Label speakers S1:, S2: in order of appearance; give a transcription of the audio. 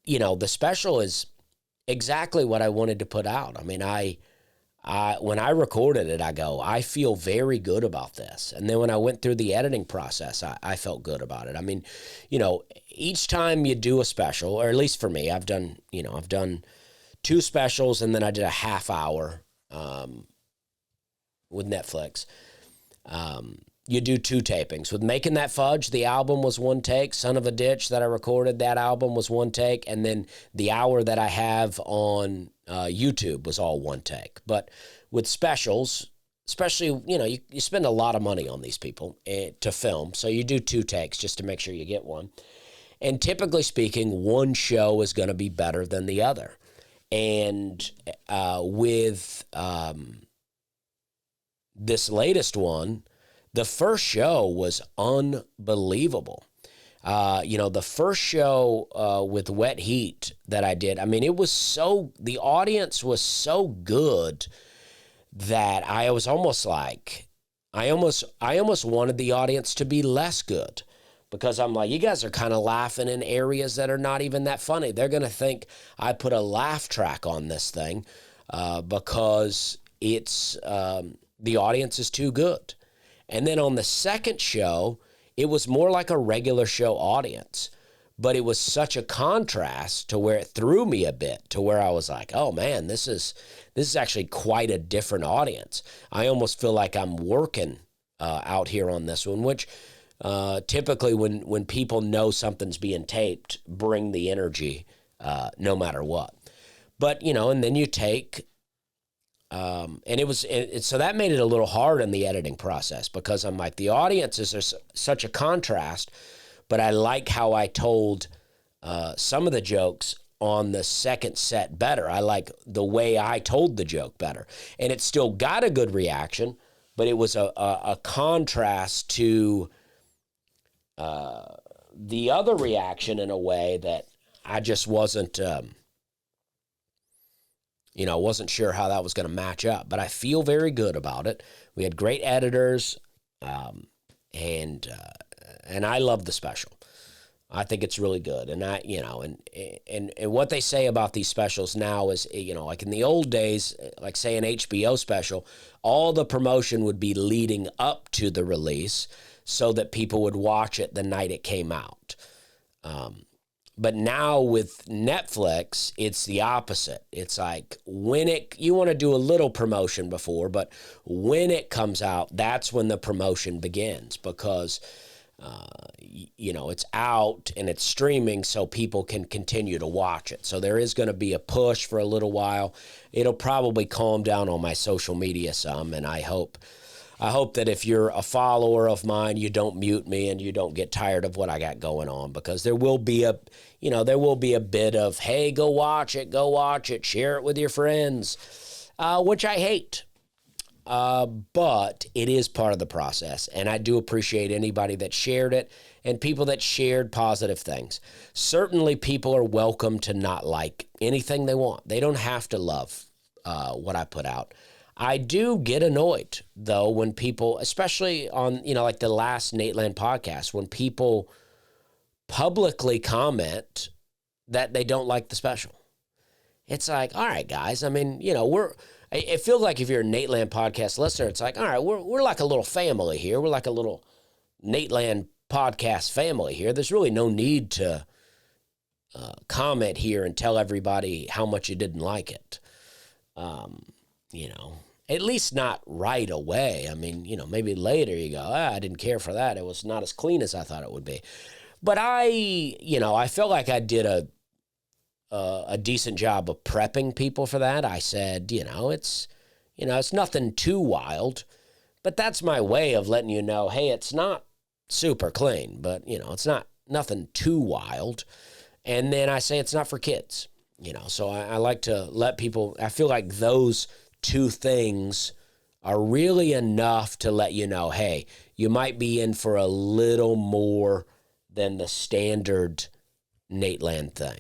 S1: the special is exactly what I wanted to put out. I mean, when I recorded it, I go, I feel very good about this. And then when I went through the editing process, I felt good about it. I mean, each time you do a special, or at least for me, I've done 2 specials, and then I did a half hour with Netflix. You do 2 tapings. With Making That Fudge, the album was 1 take. Son of a Ditch that I recorded, that album was 1 take. And then the hour that I have on YouTube was all 1 take. But with specials, especially, you spend a lot of money on these people to film. So you do 2 takes just to make sure you get one. And typically speaking, one show is going to be better than the other. And with this latest one, the first show was unbelievable. The first show with Wet Heat that I did, I mean, the audience was so good that I was almost like, I almost wanted the audience to be less good, because I'm like, you guys are kind of laughing in areas that are not even that funny. They're going to think I put a laugh track on this thing because it's the audience is too good. And then on the second show, it was more like a regular show audience, but it was such a contrast to where it threw me a bit, to where I was like, oh man, this is actually quite a different audience. I almost feel like I'm working out here on this one, which typically when people know something's being taped, bring the energy no matter what. But, and then you take... so that made it a little hard in the editing process, because I'm like, the audiences are such a contrast, but I like how I told some of the jokes on the second set better. I like the way I told the joke better, and it still got a good reaction, but it was a contrast to the other reaction in a way that I just wasn't... wasn't sure how that was going to match up, but I feel very good about it. We had great editors, and I love the special. I think it's really good. And and what they say about these specials now is, like in the old days, like say an HBO special, all the promotion would be leading up to the release so that people would watch it the night it came out. But now with Netflix, it's the opposite. It's like you want to do a little promotion before, but when it comes out, that's when the promotion begins, because, it's out and it's streaming so people can continue to watch it. So there is going to be a push for a little while. It'll probably calm down on my social media some, and I hope that if you're a follower of mine, you don't mute me and you don't get tired of what I got going on, because there will be a bit of, hey, go watch it, share it with your friends, which I hate. But it is part of the process, and I do appreciate anybody that shared it and people that shared positive things. Certainly people are welcome to not like anything they want. They don't have to love what I put out. I do get annoyed, though, when people, especially on, like the last Nateland podcast, when people publicly comment that they don't like the special. It's like, all right, guys, I mean, it feels like if you're a Nateland podcast listener, it's like, all right, we're like a little family here. We're like a little Nateland podcast family here. There's really no need to comment here and tell everybody how much you didn't like it. At least not right away. I mean, maybe later you go, I didn't care for that. It was not as clean as I thought it would be. But I felt like I did a decent job of prepping people for that. I said, it's nothing too wild, but that's my way of letting you know, hey, it's not super clean, but it's not nothing too wild. And then I say it's not for kids, so I like to let people, I feel like those 2 things are really enough to let you know, hey, you might be in for a little more than the standard Nateland thing.